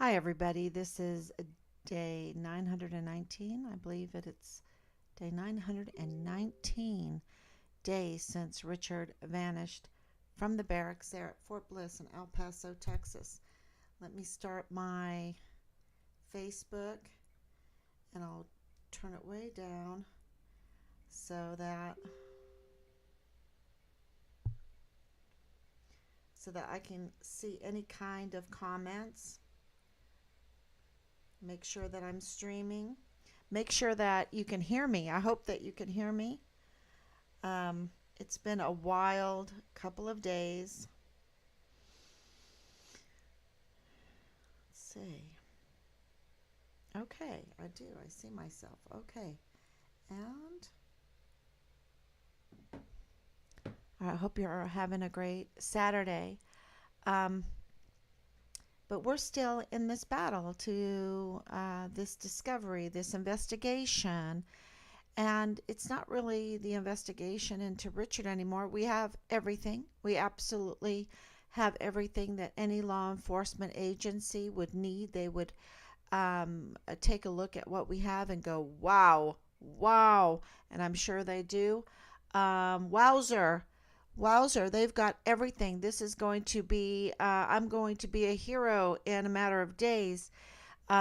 Hi, everybody. This is day 919. I believe it's day 919 days since Richard vanished from the barracks there at Fort Bliss in El Paso, Texas. Let me start my Facebook and I'll turn it way down so that I can see any kind of comments. Make sure that I'm streaming. Make sure that you can hear me. I hope that you can hear me. It's been a wild couple of days. Let's see. Okay, I do. I see myself. Okay. And I hope you're having a great Saturday. Um, but we're still in this battle to this discovery, this investigation. And it's not really the investigation into Richard anymore. We have everything. We absolutely have everything that any law enforcement agency would need. They would take a look at what we have and go, wow, wow. And I'm sure they do. Wowzer. Wowzer, they've got everything. This is going to be, I'm going to be a hero in a matter of days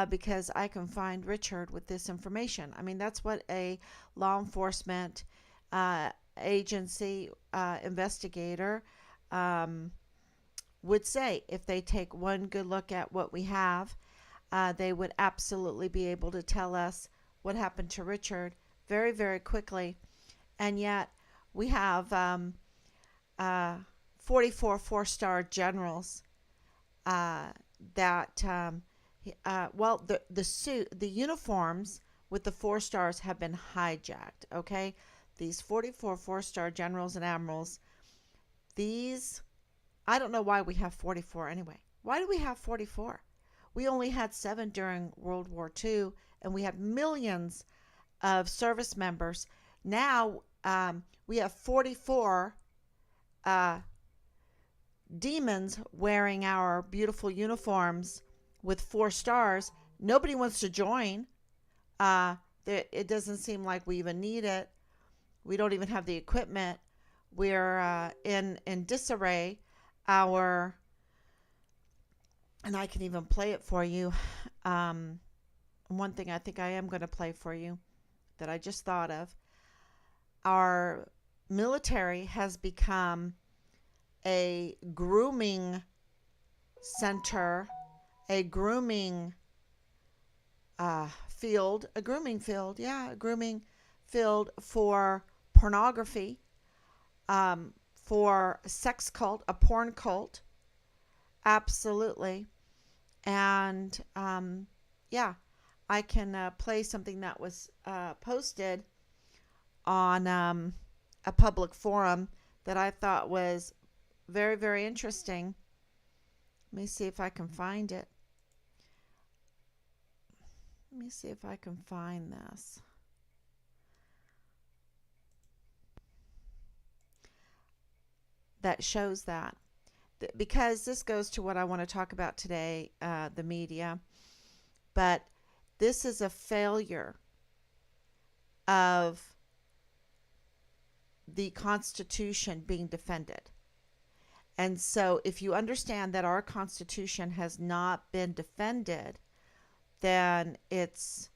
because I can find Richard with this information. I mean, that's what a law enforcement agency investigator would say. If they take one good look at what we have, they would absolutely be able to tell us what happened to Richard very, very quickly. And yet, we have 44 four-star generals that well, the uniforms with the 4 stars have been hijacked. Okay, these 44 4-star generals and admirals. These, I don't know why we have 44 anyway. Why do we have 44? We only had 7 during World War II, and we had millions of service members. Now we have 44 demons wearing our beautiful uniforms with 4 stars. Nobody wants to join. It doesn't seem like we even need it. We don't even have the equipment. We're in disarray. Our and I can even play it for you. One thing I think I am going to play for you that I just thought of. Our military has become a grooming center, a grooming field, a grooming field for pornography, for sex cult, a porn cult, absolutely. And yeah, I can play something that was posted on a public forum that I thought was very, very interesting. Let me see if I can find it. Let me see if I can find this. That shows that. Because this goes to what I want to talk about today, the media. But this is a failure of the Constitution being defended. And so if you understand that our Constitution has not been defended, then it's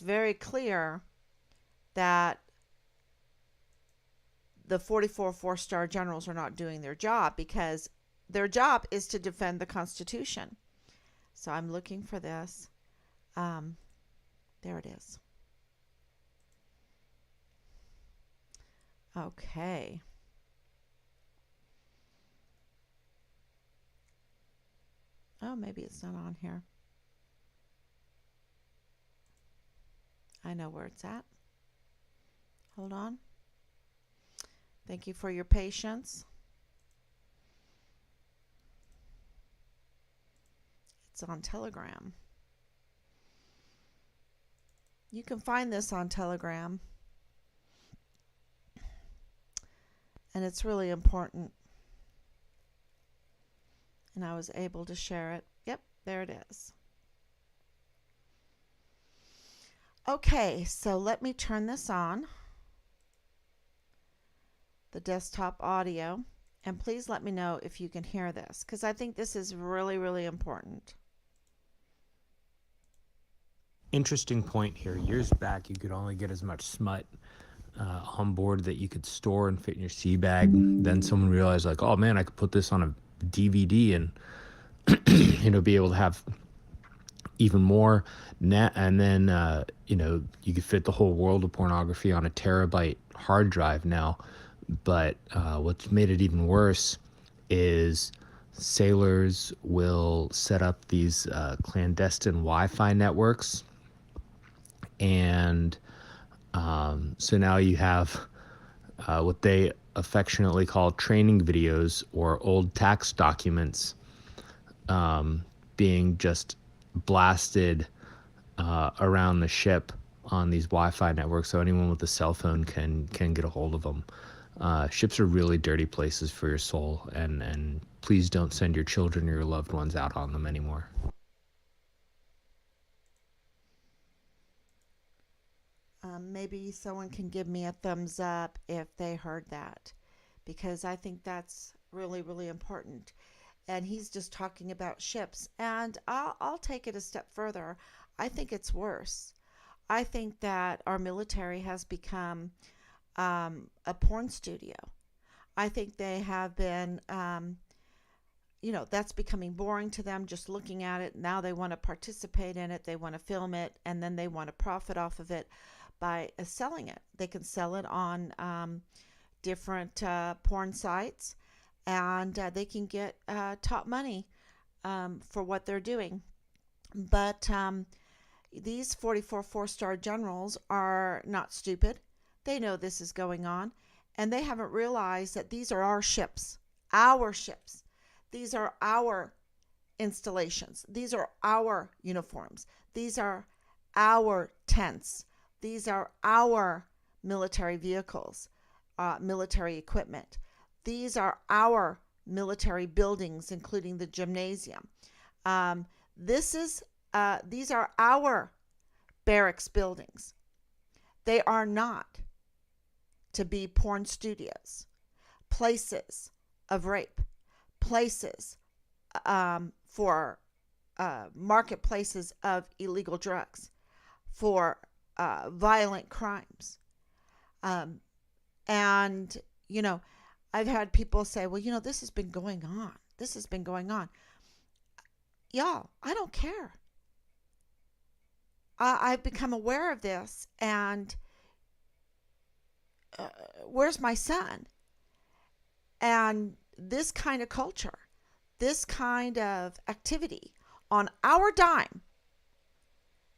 very clear that the 44 4-star generals are not doing their job, because their job is to defend the Constitution. So I'm looking for this. There it is. Okay. Oh, maybe it's not on here. I know where it's at. Hold on. Thank you for your patience. It's on Telegram. You can find this on Telegram. And it's really important. and I was able to share it. Yep, there it is. Okay, so let me turn this on, the desktop audio, and please let me know if you can hear this, because I think this is really, really important. Interesting point here. Years back, you could only get as much smut on board that you could store and fit in your sea bag. Then someone realized, like, oh man, I could put this on a DVD and be able to have even more net. And then you could fit the whole world of pornography on a terabyte hard drive now. But what's made it even worse is sailors will set up these clandestine Wi-Fi networks, and so now you have what they affectionately call training videos or old tax documents being just blasted around the ship on these Wi-Fi networks, so anyone with a cell phone can get a hold of them. Ships are really dirty places for your soul, and please don't send your children or your loved ones out on them anymore. Maybe someone can give me a thumbs up if they heard that, because I think that's really, really important. And he's just talking about ships. And I'll take it a step further. I think it's worse. I think that our military has become a porn studio. I think they have been, that's becoming boring to them just looking at it. Now they want to participate in it, they want to film it, and then they want to profit off of it by selling it. They can sell it on different porn sites, and they can get top money for what they're doing. But these 44 four-star generals are not stupid. They know this is going on, and they haven't realized that these are our ships, our ships. These are our installations. These are our uniforms. These are our tents. These are our military vehicles, military equipment. These are our military buildings, including the gymnasium. These are our barracks buildings. They are not to be porn studios, places of rape, places for marketplaces of illegal drugs, for violent crimes. And, I've had people say, well, this has been going on. This has been going on. Y'all, I don't care. I've become aware of this, and where's my son? And this kind of culture, this kind of activity on our dime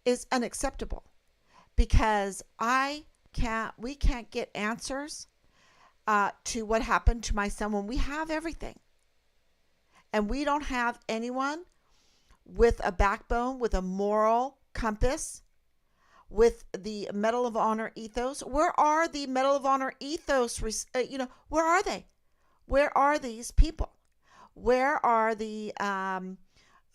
is unacceptable, because we can't get answers to what happened to my son when we have everything. And we don't have anyone with a backbone, with a moral compass, with the Medal of Honor ethos. Where are the Medal of Honor ethos? Where are they? Where are these people? Where are the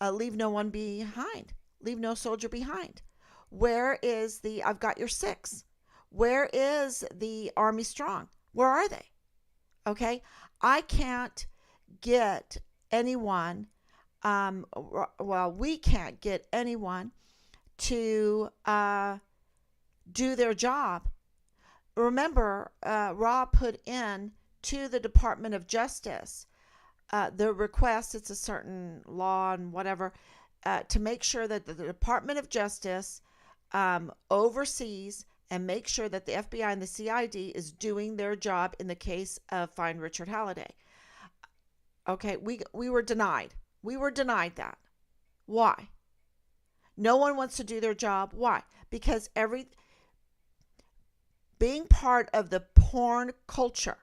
leave no one behind, leave no soldier behind? Where is the I've got your six? Where is the Army Strong? Where are they? Okay, I can't get anyone. We can't get anyone to do their job. Remember, Rob put in to the Department of Justice the request, it's a certain law and whatever, to make sure that the Department of Justice oversees and make sure that the FBI and the CID is doing their job in the case of Find Richard Halliday. Okay, we were denied. We were denied that. Why? No one wants to do their job. Why? Because being part of the porn culture,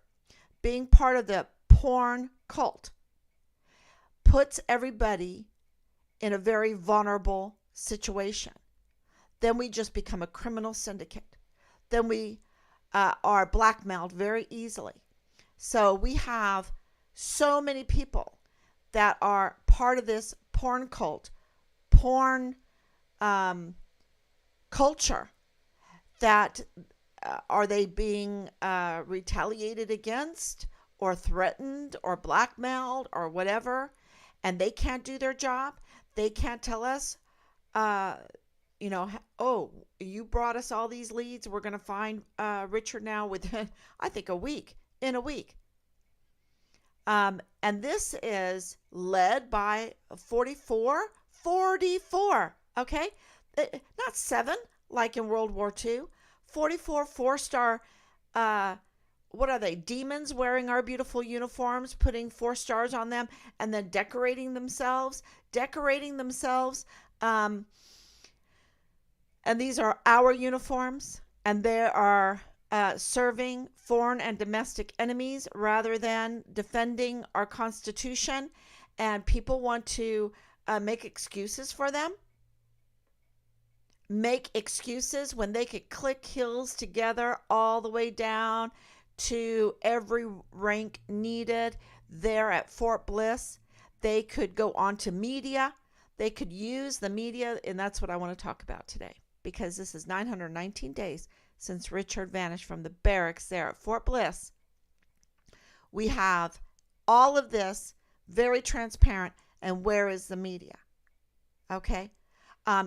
being part of the porn cult, puts everybody in a very vulnerable situation. Then we just become a criminal syndicate. Then we are blackmailed very easily. So we have so many people that are part of this porn cult, porn culture, that are they being retaliated against or threatened or blackmailed or whatever, and they can't do their job? They can't tell us, oh, you brought us all these leads. We're going to find Richard now within, I think, in a week. And this is led by 44, okay? Not 7, like in World War II. 44 4-star, what are they, demons wearing our beautiful uniforms, putting 4 stars on them, and then decorating themselves. And these are our uniforms, and they are serving foreign and domestic enemies rather than defending our Constitution. And people want to make excuses for them. Make excuses when they could click heels together all the way down to every rank needed there at Fort Bliss. They could go on to media. They could use the media, and that's what I want to talk about today, because this is 919 days since Richard vanished from the barracks there at Fort Bliss. We have all of this very transparent, and where is the media? Okay?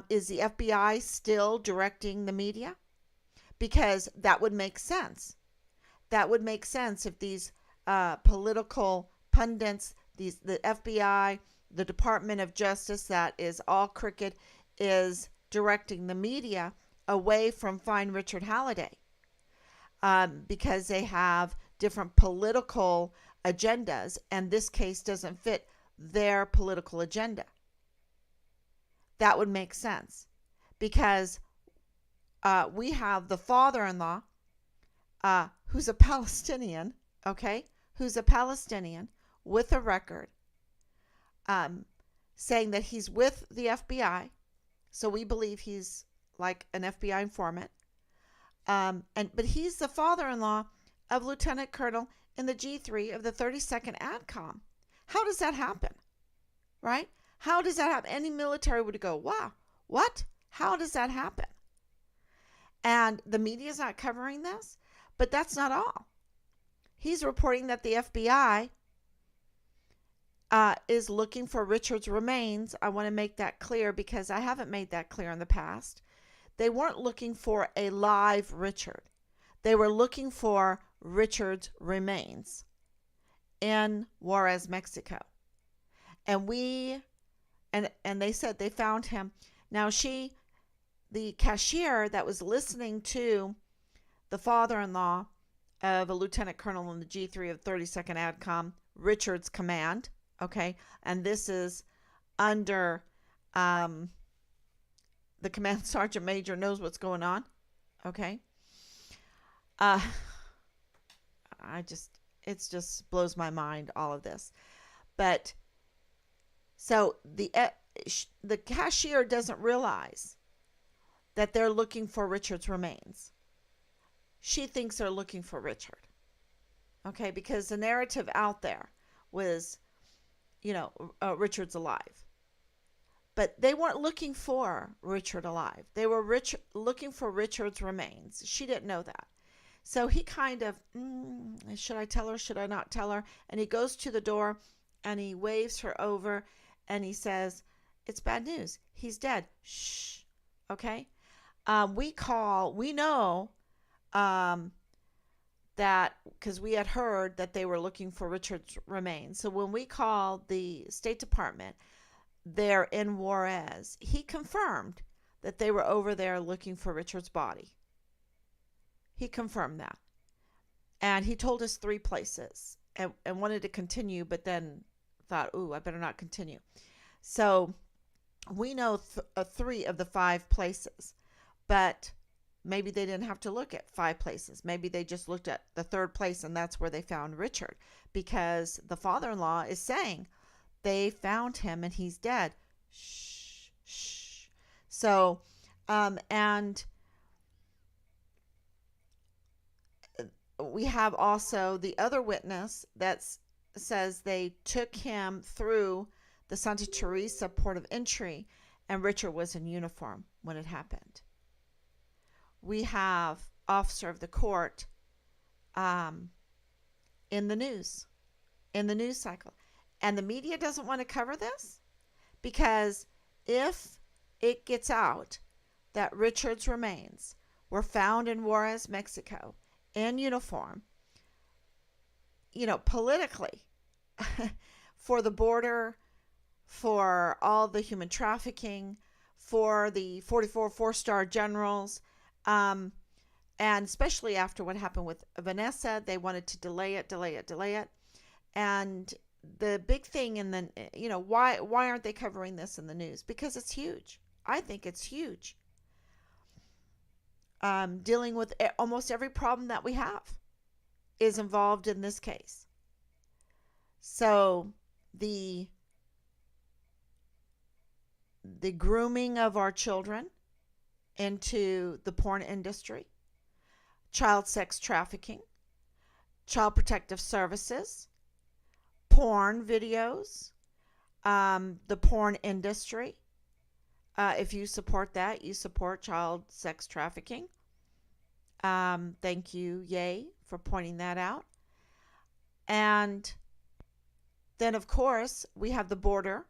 Is the FBI still directing the media? Because that would make sense. That would make sense if these political pundits, the FBI, the Department of Justice, that is all crooked, is directing the media away from Find Richard Halliday, because they have different political agendas, and this case doesn't fit their political agenda. That would make sense, because we have the father-in-law, who's a Palestinian, okay, who's a Palestinian with a record, saying that he's with the FBI. So we believe he's like an FBI informant. But he's the father-in-law of Lieutenant Colonel in the G3 of the 32nd ADCOM. How does that happen? Right? How does that happen? Any military would go, wow, what? How does that happen? And the media is not covering this, but that's not all. He's reporting that the FBI is looking for Richard's remains. I want to make that clear because I haven't made that clear in the past. They weren't looking for a live Richard. They were looking for Richard's remains in Juarez, Mexico. And they said they found him. Now the cashier that was listening to the father-in-law of a lieutenant colonel in the G3 of 32nd ADCOM, Richard's command, okay, and this is under the command sergeant major knows what's going on, okay. It just blows my mind, all of this. But so the cashier doesn't realize that they're looking for Richard's remains. She thinks they're looking for Richard. Okay, because the narrative out there was, Richard's alive. But they weren't looking for Richard alive. They were looking for Richard's remains. She didn't know that. So he kind of, should I tell her? Should I not tell her? And he goes to the door and he waves her over and he says, it's bad news. He's dead. Shh. Okay. We know that because we had heard that they were looking for Richard's remains. So when we called the State Department there in Juarez, he confirmed that they were over there looking for Richard's body. He confirmed that. And he told us 3 places and wanted to continue, but then thought, I better not continue. So we know 3 of the 5 places, but maybe they didn't have to look at 5 places. Maybe they just looked at the 3rd place, and that's where they found Richard, because the father-in-law is saying they found him and he's dead. Shh, shh. So, and we have also the other witness that says they took him through the Santa Teresa port of entry, and Richard was in uniform when it happened. We have officer of the court in the news cycle. And the media doesn't want to cover this because if it gets out that Richard's remains were found in Juarez, Mexico, in uniform, politically, for the border, for all the human trafficking, for the 44 four-star generals, and especially after what happened with Vanessa, they wanted to delay it. And the big thing why aren't they covering this in the news? Because it's huge. I think it's huge. Dealing with almost every problem that we have is involved in this case. So the grooming of our children into the porn industry, child sex trafficking, child protective services, porn videos, the porn industry. If you support that, you support child sex trafficking. Thank you, Yay, for pointing that out. And then, of course, we have the border.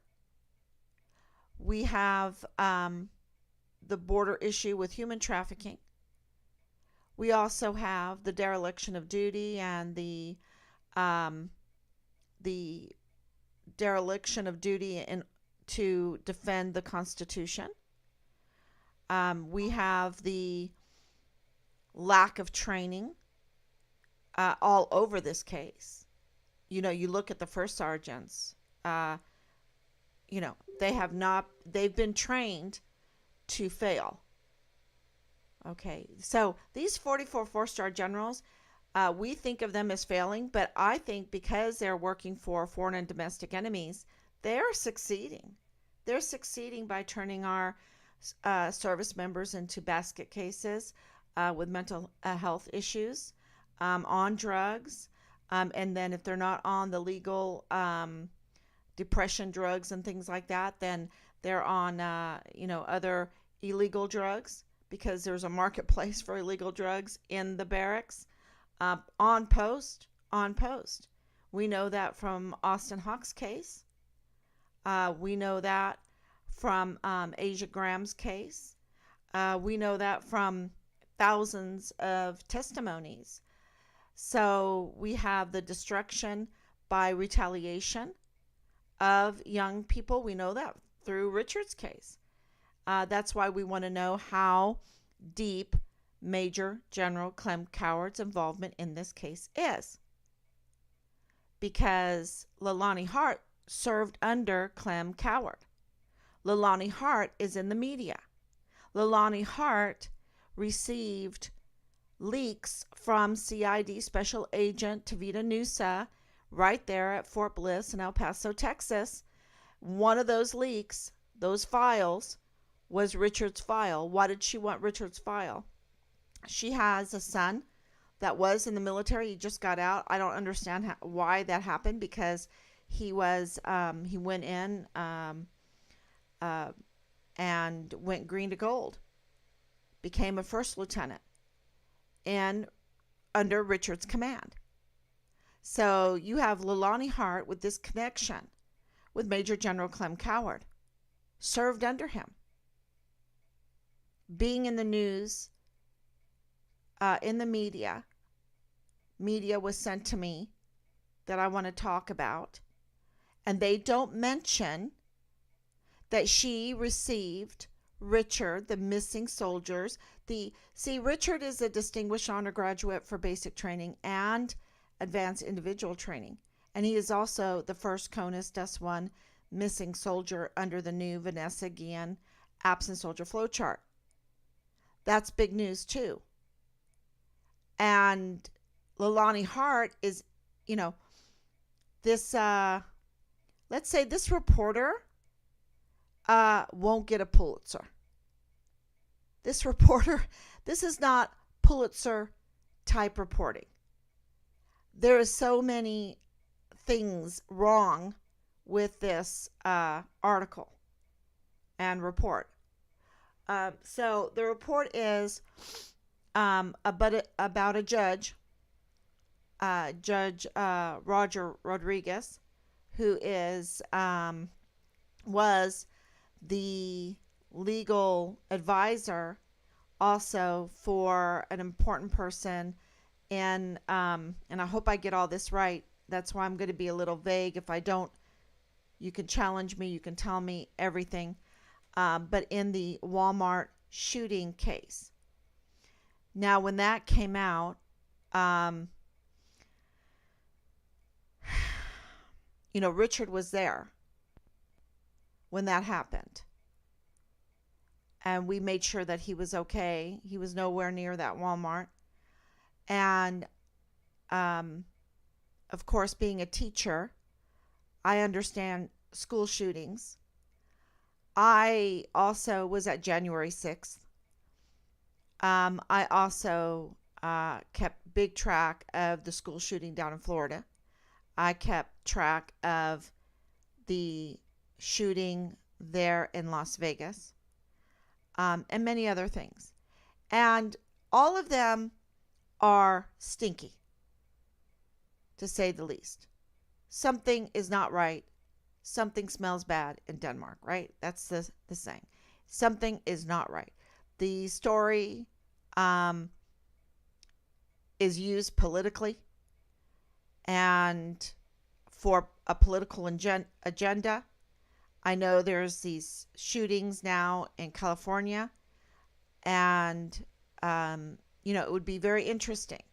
We have the border issue with human trafficking. We also have the dereliction of duty and the dereliction of duty to defend the Constitution. We have the lack of training all over this case. You look at the first sergeants, they've been trained to fail. Okay, so these 44 four-star generals, we think of them as failing, but I think because they're working for foreign and domestic enemies, they're succeeding. They're succeeding by turning our service members into basket cases with mental health issues, on drugs, and then if they're not on the legal depression drugs and things like that, then they're on other illegal drugs, because there's a marketplace for illegal drugs in the barracks. On post. We know that from Austin Hawk's case. We know that from Asia Graham's case. We know that from thousands of testimonies. So we have the destruction by retaliation of young people. We know that through Richard's case. That's why we want to know how deep Major General Clem Coward's involvement in this case is. Because Leilani Hart served under Clem Coward. Leilani Hart is in the media. Leilani Hart received leaks from CID Special Agent Tavita Nusa right there at Fort Bliss in El Paso, Texas. One of those leaks, those files, was Richard's file. Why did she want Richard's file? She has a son that was in the military. He just got out. I don't understand why that happened, because he went in and went green to gold, became a first lieutenant under Richard's command. So you have Leilani Hart with this connection with Major General Clem Coward, served under him, being in the news, in the media. Media was sent to me that I want to talk about. And they don't mention that she received Richard, the missing soldiers. Richard is a distinguished honor graduate for basic training and advanced individual training. And he is also the first CONUS DES-1 missing soldier under the new Vanessa Guillen absent soldier flowchart. That's big news too. And Leilani Hart is, this, let's say this reporter won't get a Pulitzer. This is not Pulitzer type reporting. There is so many things wrong with this article and report. So the report is about a judge, Judge Roger Rodriguez, who was the legal advisor also for an important person in, and I hope I get all this right. That's why I'm going to be a little vague. If I don't, you can challenge me. You can tell me everything. But in the Walmart shooting case. Now, when that came out, Richard was there when that happened. And we made sure that he was okay. He was nowhere near that Walmart. And, of course, being a teacher, I understand school shootings. I also was at January 6th. I also kept big track of the school shooting down in Florida. I kept track of the shooting there in Las Vegas, and many other things. And all of them are stinky, to say the least. Something is not right. Something smells bad in Denmark, right? That's the saying. Something is not right. The story is used politically and for a political agenda. I know there's these shootings now in California, and it would be very interesting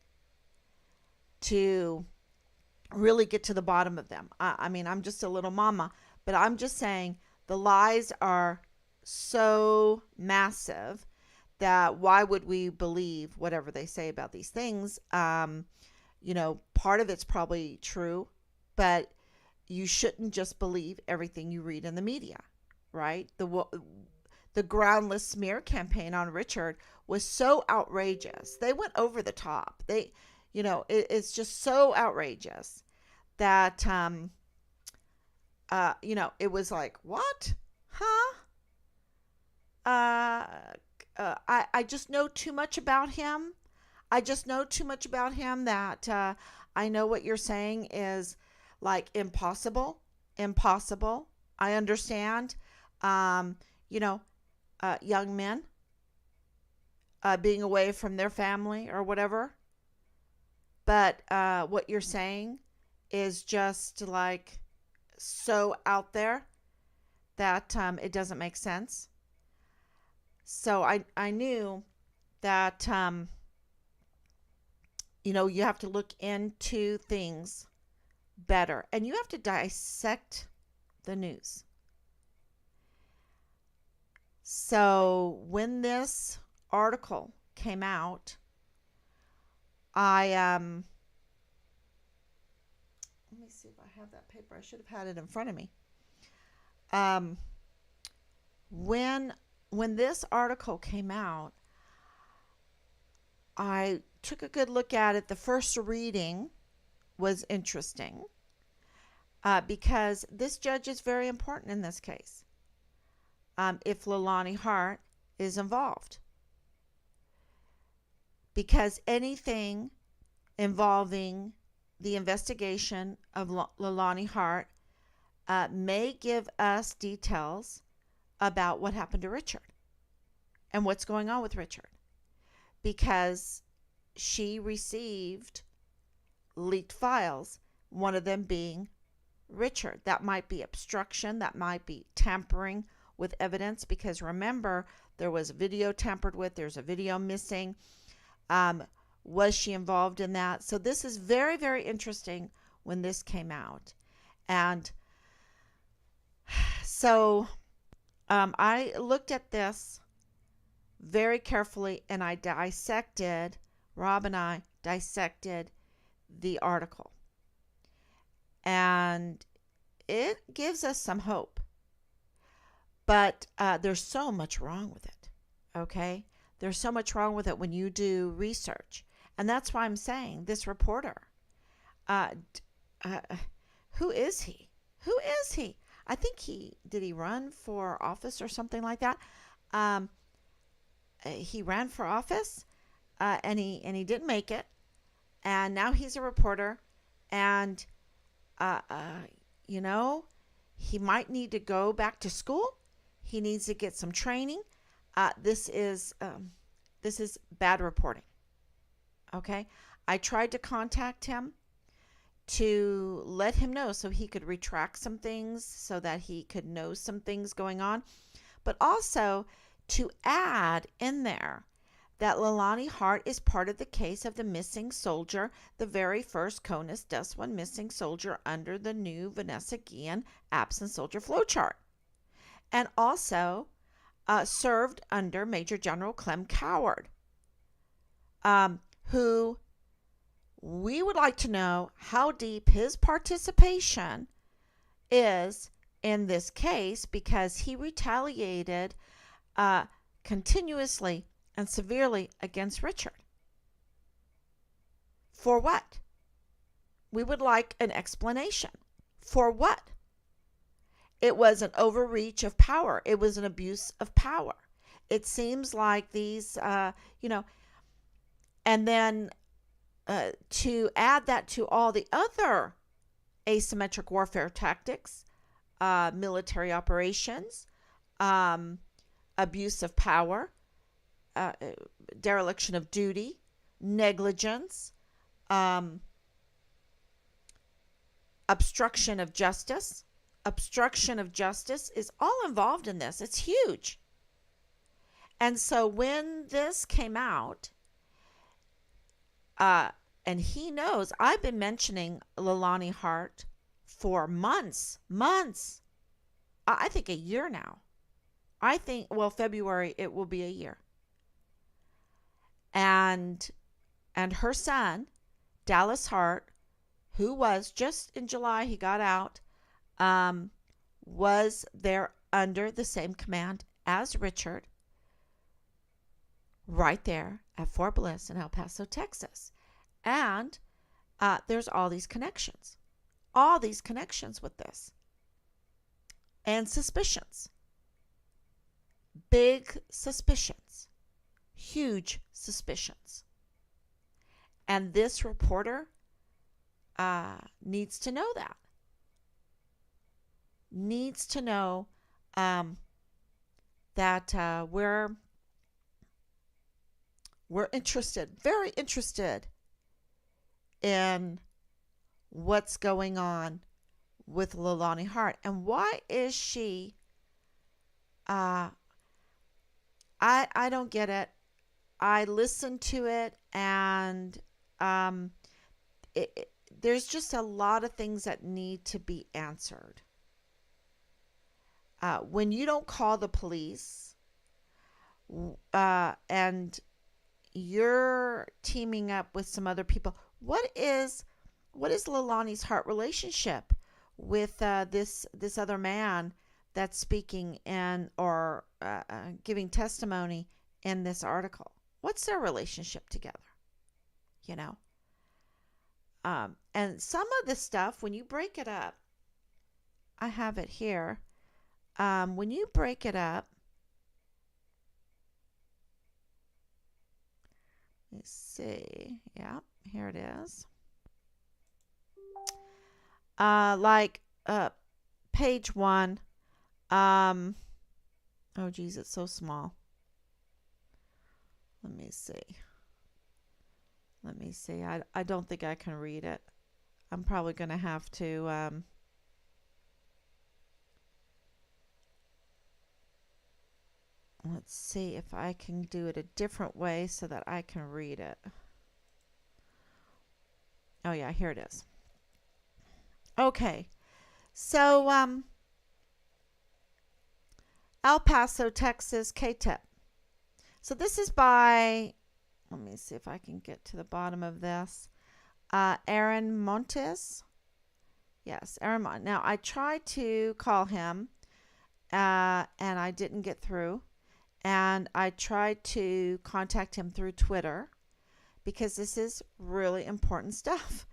to really get to the bottom of them. I mean, I'm just a little mama, but I'm just saying the lies are so massive that why would we believe whatever they say about these things? Part of it's probably true, but you shouldn't just believe everything you read in the media, right? The groundless smear campaign on Richard was so outrageous. They went over the top. It's just so outrageous that, it was like, what? Huh? I just know too much about him. I just know too much about him that I know what you're saying is like impossible. Impossible. I understand, young men being away from their family or whatever. But what you're saying is just like so out there that it doesn't make sense. So I knew that, you have to look into things better and you have to dissect the news. So when this article came out, let me see if I have that paper. I should have had it in front of me. When this article came out, I took a good look at it. The first reading was interesting because this judge is very important in this case. If Leilani Hart is involved, because anything involving the investigation of Leilani Hart may give us details about what happened to Richard and what's going on with Richard, because she received leaked files, one of them being Richard. That might be obstruction, that might be tampering with evidence, because remember, there was a video tampered with, there's a video missing. Was she involved in that? So this is very, very interesting when this came out. And so I looked at this very carefully and Rob and I dissected the article. And it gives us some hope. But there's so much wrong with it, okay? There's so much wrong with it when you do research. And that's why I'm saying this reporter, who is he? Who is he? I think he run for office or something like that. Um, he ran for office, and he didn't make it, and now he's a reporter, and uh, uh, you know, he might need to go back to school. He needs to get some training. This is bad reporting. Okay, I tried to contact him to let him know so he could retract some things, so that he could know some things going on, but also to add in there that Leilani Hart is part of the case of the missing soldier, the very first CONUS DUS 1 missing soldier under the new Vanessa Guillen absent soldier flowchart, and also served under Major General Clem Coward, who we would like to know how deep his participation is in this case, because he retaliated continuously and severely against Richard. For what? We would like an explanation. For what? It was an overreach of power. It was an abuse of power. It seems like these, and then to add that to all the other asymmetric warfare tactics, military operations, abuse of power, dereliction of duty, negligence, obstruction of justice. Obstruction of justice is all involved in this. It's huge. And so when this came out, and he knows, I've been mentioning Leilani Hart for months, I think a year now. I think, February, it will be a year. And her son, Dallas Hart, who was just in July, he got out, was there under the same command as Richard, right there at Fort Bliss in El Paso, Texas. And there's all these connections with this, and suspicions, big suspicions, huge suspicions. And this reporter needs to know that. Needs to know that we're interested, very interested in what's going on with Leilani Hart. And why is she, I don't get it. I listened to it, and there's just a lot of things that need to be answered. When you don't call the police, and you're teaming up with some other people, what is Leilani's Hart relationship with this other man that's speaking or giving testimony in this article? What's their relationship together? And some of the stuff, when you break it up, I have it here. When you break it up, let's see. Yeah, here it is. Page 1. Oh geez, it's so small. Let me see. I don't think I can read it. I'm probably going to have to let's see if I can do it a different way so that I can read it. Oh yeah, here it is. Okay. So El Paso, Texas, KTIP. So this is by, let me see if I can get to the bottom of this. Aaron Montes. Yes, Aaron Montes. Now, I tried to call him, and I didn't get through. And I tried to contact him through Twitter, because this is really important stuff.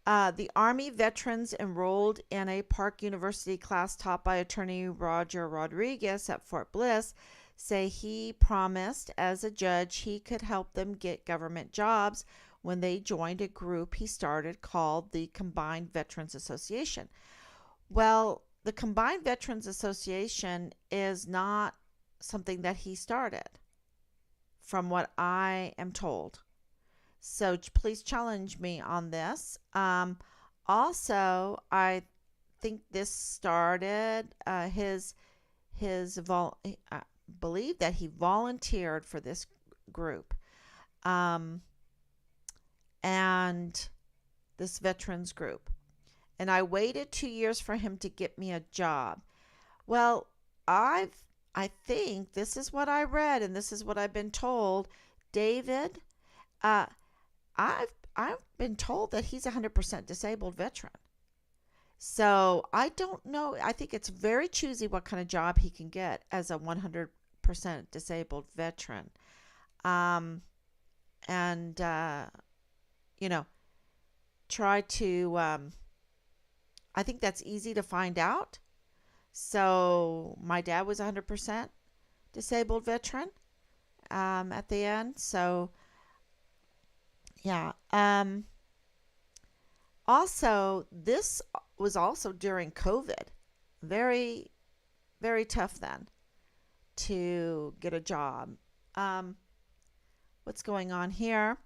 The Army veterans enrolled in a Park University class taught by attorney Roger Rodriguez at Fort Bliss say he promised as a judge he could help them get government jobs when they joined a group he started called the Combined Veterans Association. Well, the Combined Veterans Association is not something that he started, from what I am told. So please challenge me on this. Also, I think this started I believe that he volunteered for this group, um, and this veterans group. And I waited 2 years for him to get me a job. Well, I think this is what I read, and this is what I've been told. David, uh, I've been told that he's a 100% disabled veteran. So I don't know. I think it's very choosy what kind of job he can get as a 100% disabled veteran. Um, and you know, try to. I think that's easy to find out. So my dad was a 100% disabled veteran at the end. So yeah. Also, this was also during COVID. Very, very tough then to get a job. Um, what's going on here?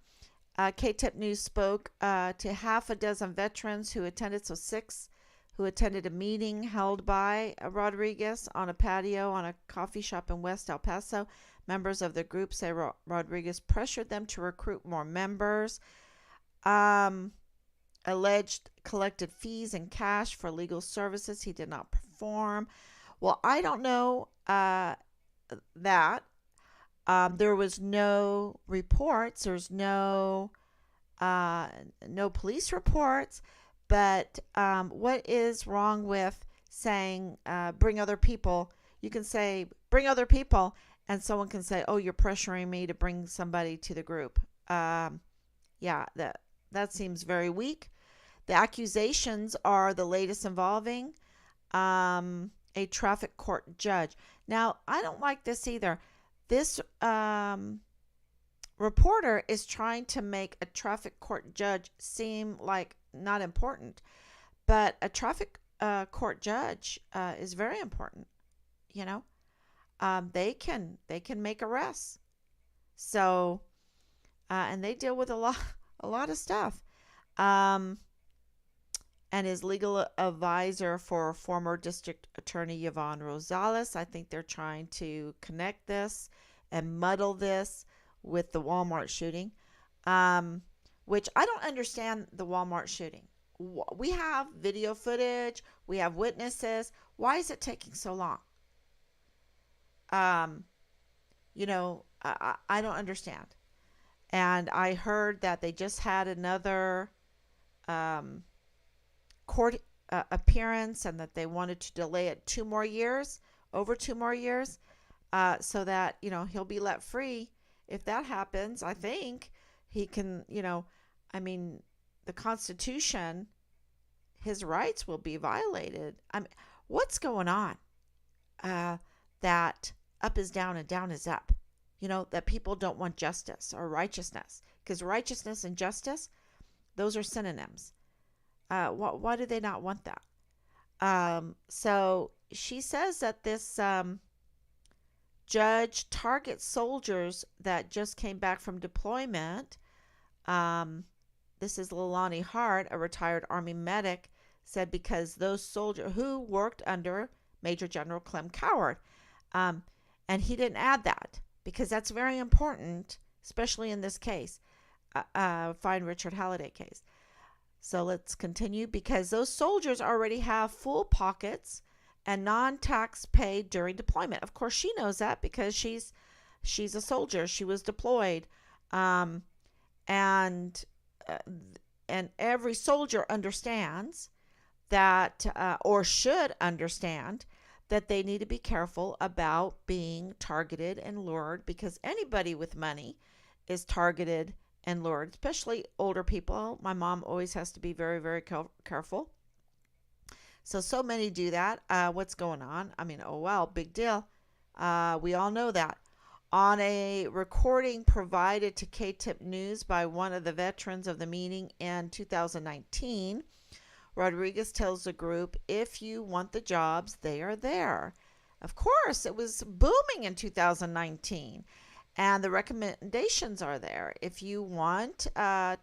KTIP News spoke to half a dozen veterans who attended, so 6 who attended a meeting held by Rodriguez on a patio on a coffee shop in West El Paso. Members of the group say Rodriguez pressured them to recruit more members. Alleged collected fees in cash for legal services he did not perform. Well, I don't know that. There was no reports. There's no police reports. But what is wrong with saying bring other people? You can say bring other people, and someone can say, "Oh, you're pressuring me to bring somebody to the group." Yeah, that seems very weak. The accusations are the latest involving a traffic court judge. Now, I don't like this either. This reporter is trying to make a traffic court judge seem like not important, but a traffic court judge is very important. You know, they can make arrests. So, and they deal with a lot of stuff. And his legal advisor for former district attorney Yvonne Rosales, I think they're trying to connect this and muddle this with the Walmart shooting, which I don't understand the Walmart shooting. We have video footage. We have witnesses. Why is it taking so long? I don't understand. And I heard that they just had another court appearance, and that they wanted to delay it 2 more years, over 2 more years, so that he'll be let free. If that happens, I think he can. I mean, the Constitution, his rights will be violated. I mean, what's going on? That up is down and down is up. That people don't want justice or righteousness, because righteousness and justice, those are synonyms. Why do they not want that? So she says that this judge targets soldiers that just came back from deployment. This is Leilani Hart, a retired Army medic, said because those soldiers who worked under Major General Clem Coward. And he didn't add that because that's very important, especially in this case, Find Richard Halliday case. So let's continue. Because those soldiers already have full pockets and non-tax paid during deployment. Of course, she knows that because she's a soldier. She was deployed, and every soldier understands that, or should understand, that they need to be careful about being targeted and lured, because anybody with money is targeted and lured, especially older people. My mom always has to be very, very careful. So many do that. What's going on? I mean, oh, well, big deal. We all know that. On a recording provided to KTIP News by one of the veterans of the meeting in 2019, Rodriguez tells the group, if you want the jobs, they are there. Of course, it was booming in 2019. And the recommendations are there. If you want a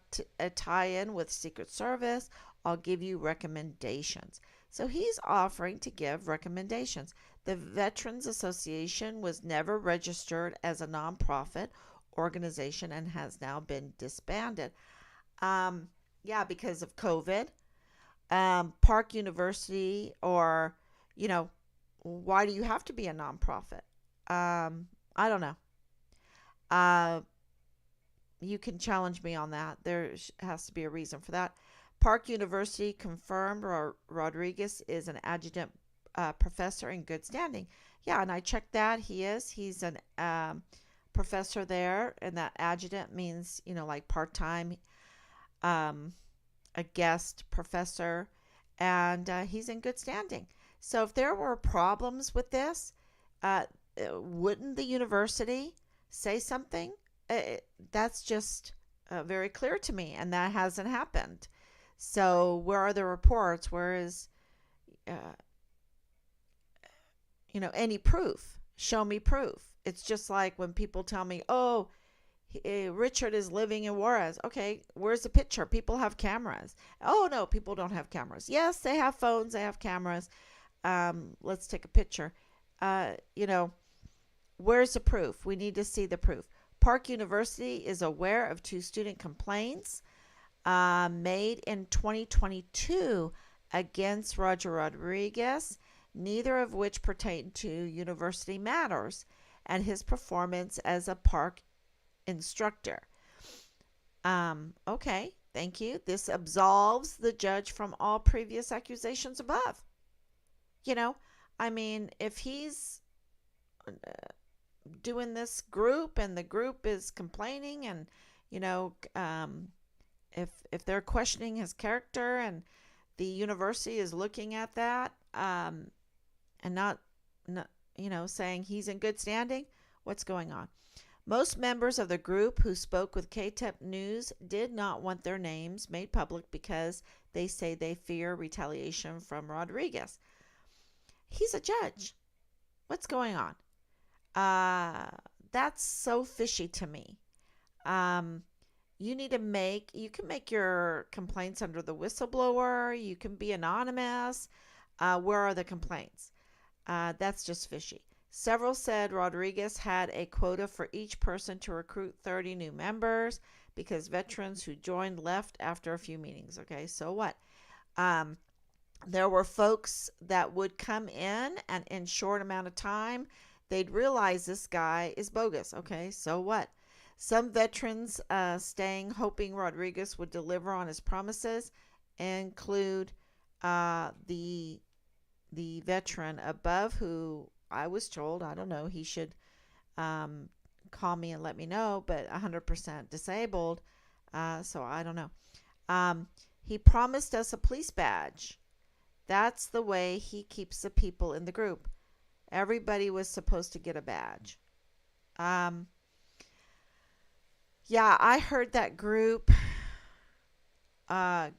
tie in with Secret Service, I'll give you recommendations. So he's offering to give recommendations. The Veterans Association was never registered as a nonprofit organization and has now been disbanded. Um, yeah, because of COVID. Park University, or, you know, why do you have to be a nonprofit? I don't know. Uh, you can challenge me on that. There has to be a reason for that. Park University confirmed Rodriguez is an adjunct professor in good standing. Yeah, and I checked that. He is. He's an professor there, and that adjunct means, like part time, um, a guest professor, and he's in good standing. So if there were problems with this, uh, wouldn't the university say something? That's just very clear to me, and that hasn't happened. So where are the reports? Where is, uh, any proof? Show me proof. It's just like when people tell me, "Oh, Richard is living in Juarez." Okay, where's the picture? People have cameras. Oh no, people don't have cameras. Yes, they have phones. They have cameras. Let's take a picture. Uh, you know, where's the proof? We need to see the proof. Park University is aware of two student complaints made in 2022 against Roger Rodriguez, neither of which pertain to university matters and his performance as a park instructor. Okay, thank you. This absolves the judge from all previous accusations above. You know, I mean, if he's doing this group and the group is complaining, and you know if they're questioning his character, and the university is looking at that, and not saying he's in good standing, what's going on? Most members of the group who spoke with KTEP News did not want their names made public because they say they fear retaliation from Rodriguez. He's a judge. What's going on? Uh, that's so fishy to me. Um, you can make your complaints under the whistleblower. You can be anonymous. Where are the complaints? That's just fishy. Several said Rodriguez had a quota for each person to recruit 30 new members because veterans who joined left after a few meetings. Okay, so what? Um, there were folks that would come in and short amount of time, they'd realize this guy is bogus. Okay, so what? Some veterans staying hoping Rodriguez would deliver on his promises include the veteran above, who I was told, I don't know, he should um, call me and let me know, but 100% disabled, so I don't know. Um, he promised us a police badge. That's the way he keeps the people in the group. Everybody was supposed to get a badge. Um, yeah, I heard that group COVID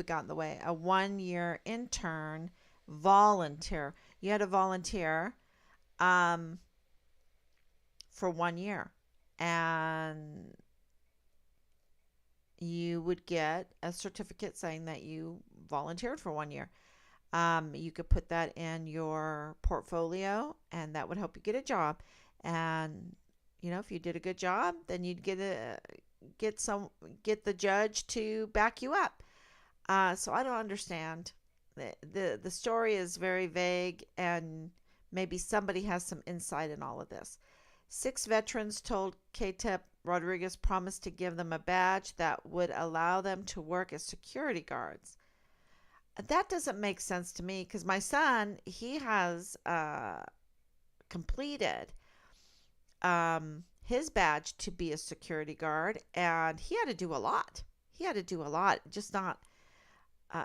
got in the way. A 1 year intern volunteer. You had to volunteer um, for 1 year, and you would get a certificate saying that you volunteered for 1 year. You could put that in your portfolio, and that would help you get a job. And if you did a good job, then you'd get the judge to back you up. So I don't understand. The story is very vague, and maybe somebody has some insight in all of this. 6 veterans told KTEP Rodriguez promised to give them a badge that would allow them to work as security guards. That doesn't make sense to me, because my son, he has completed his badge to be a security guard, and he had to do a lot. He had to do a lot, just not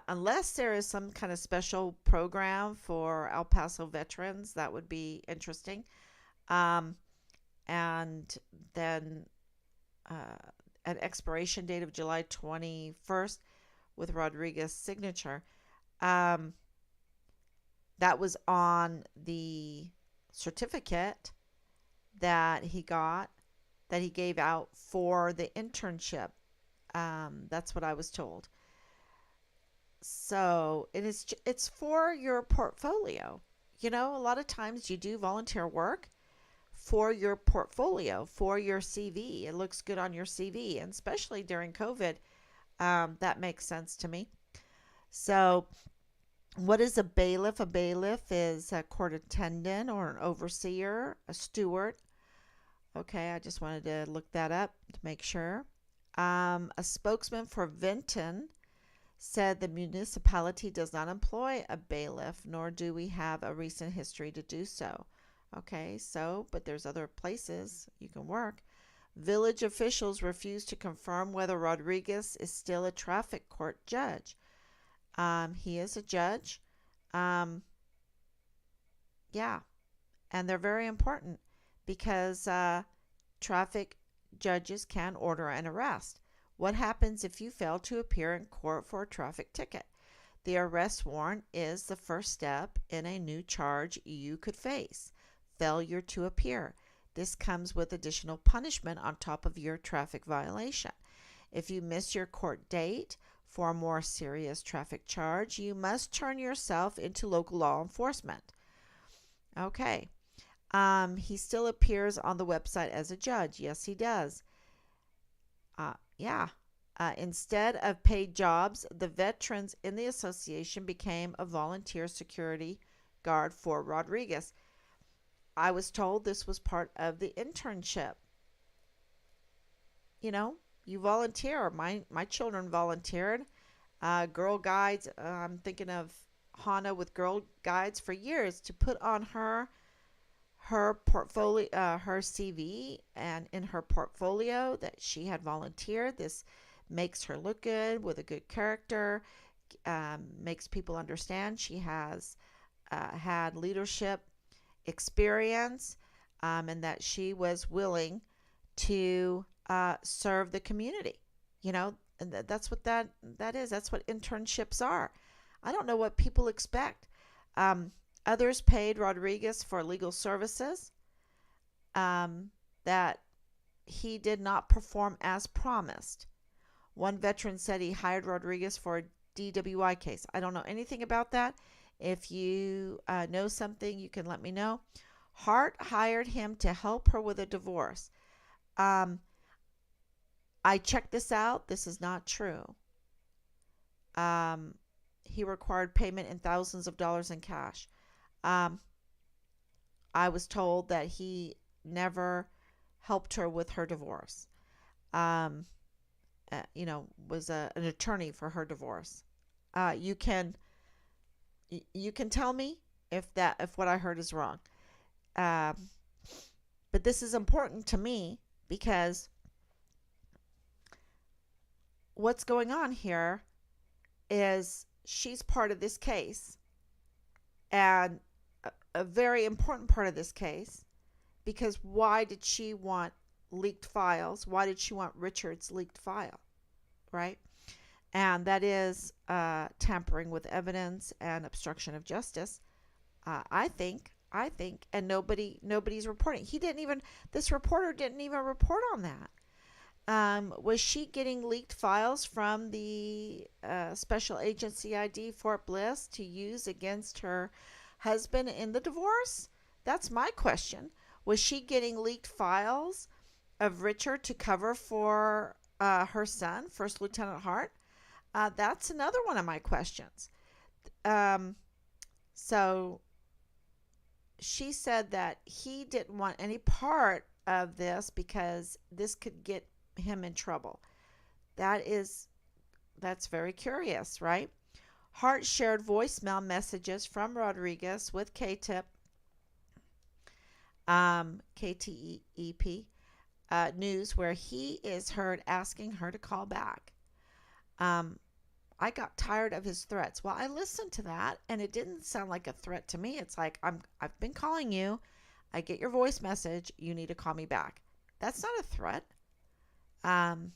unless there is some kind of special program for El Paso veterans. That would be interesting. Um, and then uh, an expiration date of July 21st with Rodriguez's signature. Um, that was on the certificate that he got, that he gave out for the internship. That's what I was told. So it's for your portfolio. You know, a lot of times you do volunteer work for your portfolio, for your CV. It looks good on your CV, and especially during COVID, that makes sense to me. So, what is a bailiff? A bailiff is a court attendant or an overseer, a steward. Okay, I just wanted to look that up to make sure. A spokesman for Vinton said the municipality does not employ a bailiff, nor do we have a recent history to do so. Okay, so, but there's other places you can work. Village officials refuse to confirm whether Rodriguez is still a traffic court judge. He is a judge. Um, yeah, and they're very important because traffic judges can order an arrest. What happens if you fail to appear in court for a traffic ticket? The arrest warrant is the first step in a new charge you could face: failure to appear. This comes with additional punishment on top of your traffic violation. If you miss your court date for a more serious traffic charge, you must turn yourself into local law enforcement. Okay. He still appears on the website as a judge. Yes, he does. Yeah. Instead of paid jobs, the veterans in the association became a volunteer security guard for Rodriguez. I was told this was part of the internship. You know, you volunteer. My children volunteered. Girl Guides. I'm thinking of Hannah with Girl Guides for years to put on her portfolio, her CV, and in her portfolio that she had volunteered. This makes her look good with a good character, makes people understand she has had leadership experience, and that she was willing to serve the community. You know, and that's what that is. That's what internships are. I don't know what people expect. Um, Others paid Rodriguez for legal services that he did not perform as promised. One veteran said he hired Rodriguez for a DWI case. I don't know anything about that. If you know something, you can let me know. Hart hired him to help her with a divorce. Um, I checked this out. This is not true. He required payment in thousands of dollars in cash. Um, I was told that he never helped her with her divorce. Um, was an attorney for her divorce. Uh, you can you can tell me if what I heard is wrong. Um, but this is important to me because what's going on here is she's part of this case, and a very important part of this case, because why did she want leaked files? Why did she want Richard's leaked file, right? And that is tampering with evidence and obstruction of justice. I think, and nobody's reporting. This reporter didn't even report on that. Was she getting leaked files from the Special Agency ID Fort Bliss to use against her husband in the divorce? That's my question. Was she getting leaked files of Richard to cover for her son, First Lieutenant Hart? That's another one of my questions. Um, so she said that he didn't want any part of this because this could get him in trouble. That's very curious, right? Hart shared voicemail messages from Rodriguez with KTEP, KTEP, news where he is heard asking her to call back. Um, I got tired of his threats. Well, I listened to that and it didn't sound like a threat to me. It's like I've been calling you. I get your voice message. You need to call me back. That's not a threat. Um,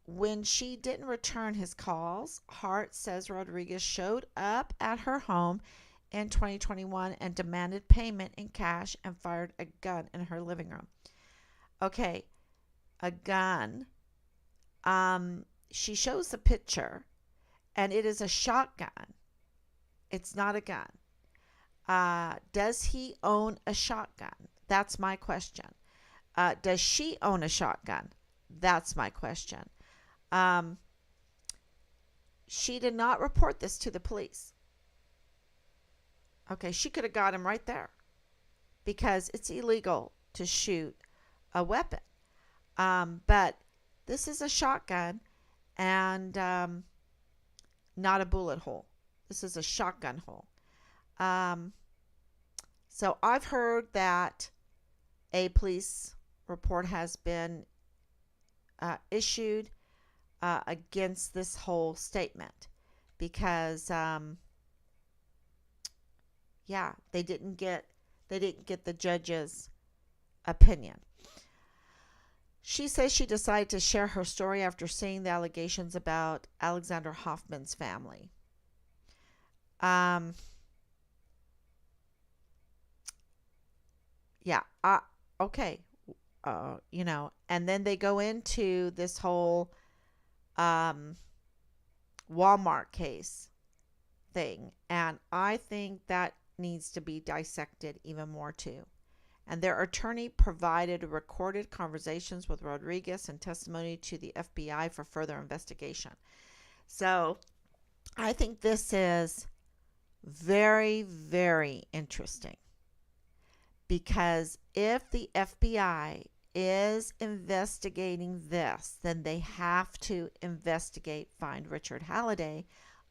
when she didn't return his calls, Hart says Rodriguez showed up at her home in 2021 and demanded payment in cash and fired a gun in her living room. Okay, a gun. She shows the picture, and it is a shotgun. It's not a gun. Does he own a shotgun? That's my question. Does she own a shotgun? That's my question. Um, she did not report this to the police. Okay, she could have got him right there because it's illegal to shoot a weapon. But this is a shotgun and not a bullet hole. This is a shotgun hole. So I've heard that a police report has been issued against this whole statement because they didn't get the judge's opinion. She says she decided to share her story after seeing the allegations about Alexander Hoffman's family. Okay. And then they go into this whole Walmart case thing. And I think that needs to be dissected even more too. And their attorney provided recorded conversations with Rodriguez and testimony to the FBI for further investigation. So I think this is very, very interesting because if the FBI is investigating this, then they have to investigate Find Richard Halliday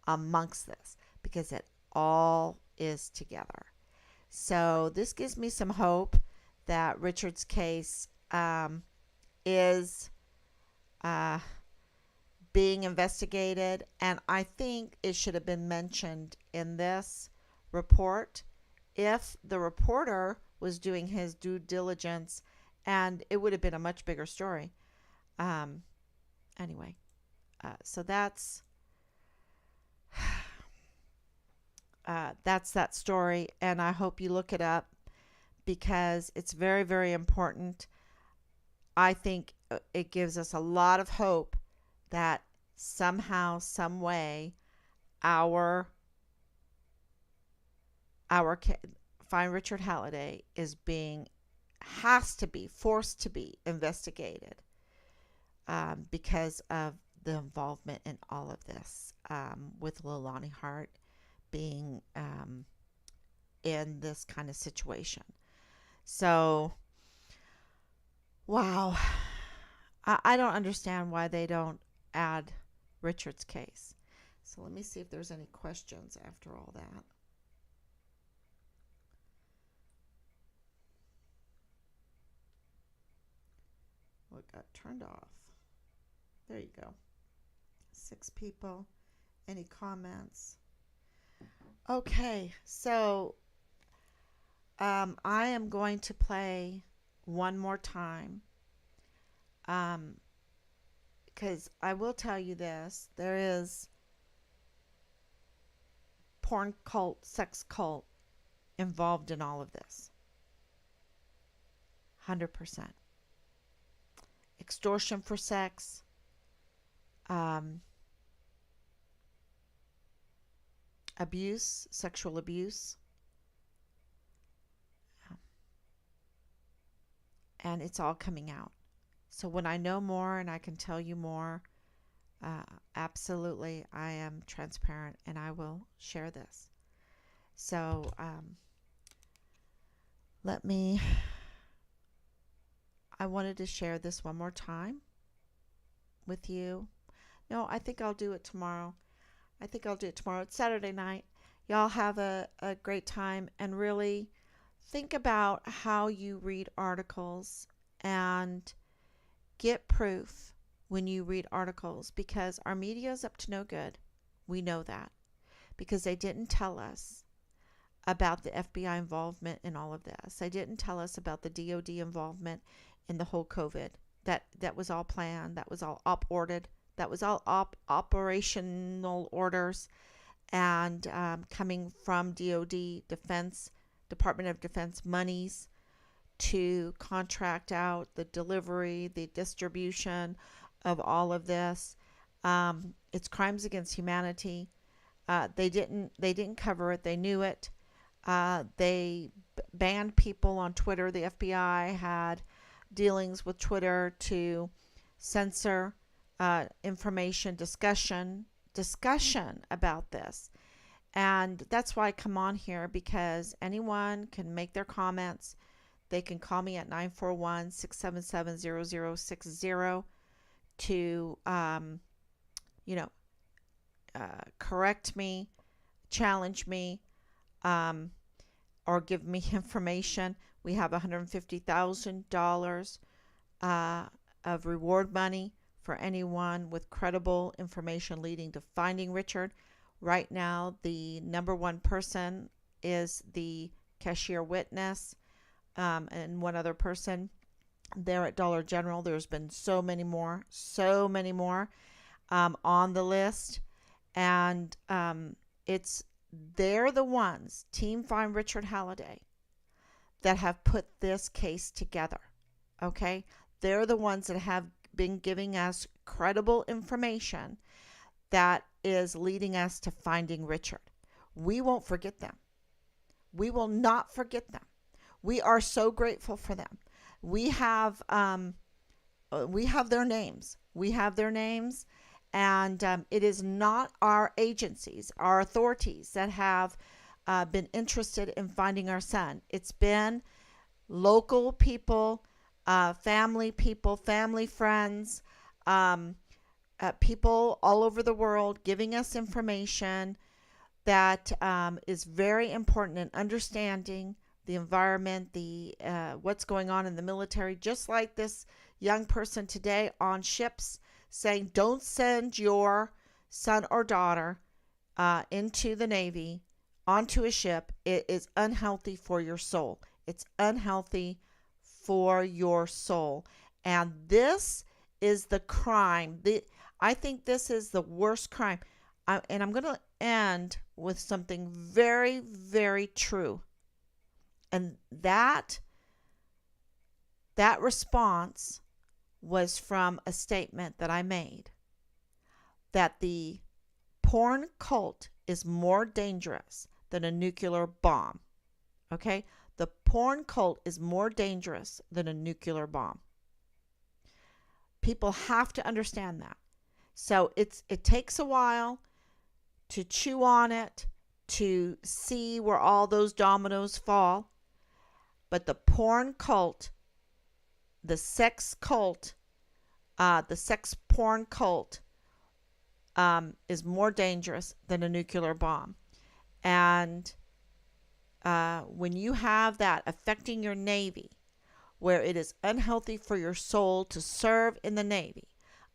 amongst this because it all is together. So this gives me some hope that Richard's case is being investigated, and I think it should have been mentioned in this report if the reporter was doing his due diligence, and it would have been a much bigger story. Anyway, so that's that story, and I hope you look it up because it's very, very important. I think it gives us a lot of hope that somehow, some way, our Find Richard Halliday has to be forced to be investigated because of the involvement in all of this with Leilani Hart being in this kind of situation. So, wow. I don't understand why they don't add Richard's case. So let me see if there's any questions after all that. Well, it got turned off. There you go. 6 people. Any comments? Okay, so I am going to play one more time because I will tell you this. There is porn cult, sex cult involved in all of this. 100%. Extortion for sex. Abuse, sexual abuse. And it's all coming out. So when I know more and I can tell you more, absolutely, I am transparent and I will share this. So I wanted to share this one more time with you. No, I think I'll do it tomorrow. It's Saturday night. Y'all have a great time and really think about how you read articles and get proof when you read articles, because our media is up to no good. We know that because they didn't tell us about the FBI involvement in all of this. They didn't tell us about the DOD involvement in the whole COVID. That was all planned. That was all op-ordered. That was all operational orders and coming from DOD, Department of Defense monies to contract out the delivery, the distribution of all of this. It's crimes against humanity. They didn't cover it. They knew it. They banned people on Twitter. The FBI had dealings with Twitter to censor information, discussion about this. And that's why I come on here, because anyone can make their comments. They can call me at 941-677-0060 to, correct me, challenge me, or give me information. We have $150,000 of reward money for anyone with credible information leading to finding Richard. Right now, the number one person is the cashier witness, and one other person there at Dollar General. There's been so many more on the list, and they're the ones, Team Find Richard Halliday, that have put this case together. Okay, they're the ones that have been giving us credible information that is leading us to finding Richard. We won't forget them. We will not forget them. We are so grateful for them. We have their names. We have their names, and it is not our agencies, our authorities that have been interested in finding our son. It's been local people, family friends, people all over the world giving us information that is very important in understanding the environment, the what's going on in the military. Just like this young person today on ships saying, don't send your son or daughter into the Navy, onto a ship. It is unhealthy for your soul. It's unhealthy for your soul. And this is the crime. I think this is the worst crime. And I'm going to end with something very, very true. And that response was from a statement that I made, that the porn cult is more dangerous than a nuclear bomb. Okay? The porn cult is more dangerous than a nuclear bomb. People have to understand that. So it takes a while to chew on it, to see where all those dominoes fall. But the porn cult, the sex cult, the sex porn cult is more dangerous than a nuclear bomb. And when you have that affecting your Navy, where it is unhealthy for your soul to serve in the Navy,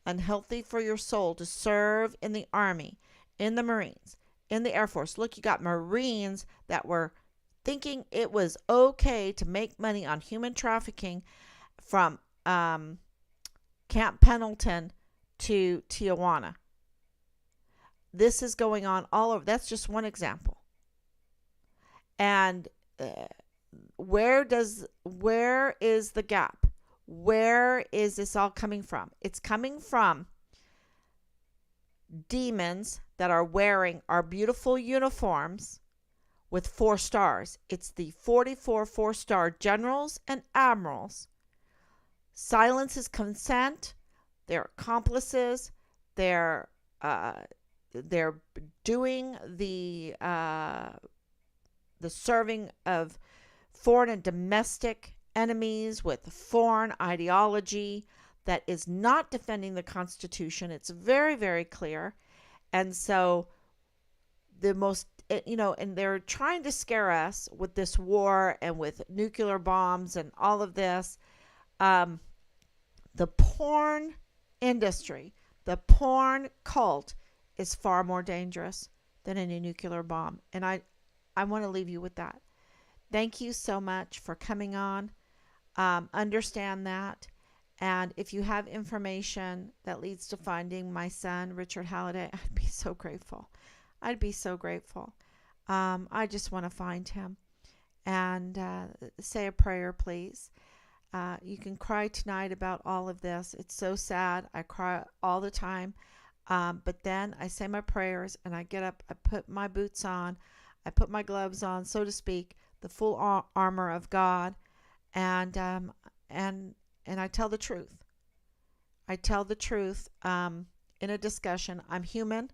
unhealthy for your soul to serve in the Army, in the Marines, in the Air Force. Look, you got Marines that were thinking it was okay to make money on human trafficking from Camp Pendleton to Tijuana. This is going on all over. That's just one example. And where is the gap? Where is this all coming from? It's coming from demons that are wearing our beautiful uniforms with 4 stars. It's the 44 4-star generals and admirals. Silence is consent. They're accomplices. They're doing the serving of foreign and domestic enemies with foreign ideology that is not defending the Constitution. It's very, very clear. And so and they're trying to scare us with this war and with nuclear bombs and all of this. Um, the porn industry, the porn cult is far more dangerous than any nuclear bomb. And I want to leave you with that. Thank you so much for coming on. Understand that. And if you have information that leads to finding my son, Richard Halliday, I'd be so grateful. I'd be so grateful. I just want to find him. And say a prayer, please. You can cry tonight about all of this. It's so sad. I cry all the time. But then I say my prayers and I get up, I put my boots on, I put my gloves on, so to speak, the full armor of God, and and I tell the truth. I tell the truth in a discussion. I'm human,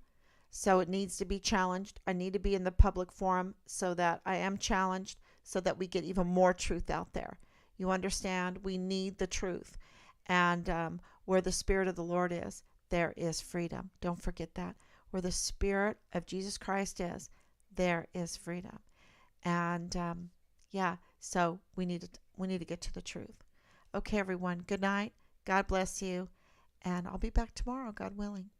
so it needs to be challenged. I need to be in the public forum so that I am challenged, so that we get even more truth out there. You understand? We need the truth. And where the Spirit of the Lord is, there is freedom. Don't forget that. Where the Spirit of Jesus Christ is, there is freedom. And yeah, so we need to get to the truth. Okay, everyone. Good night. God bless you. And I'll be back tomorrow, God willing.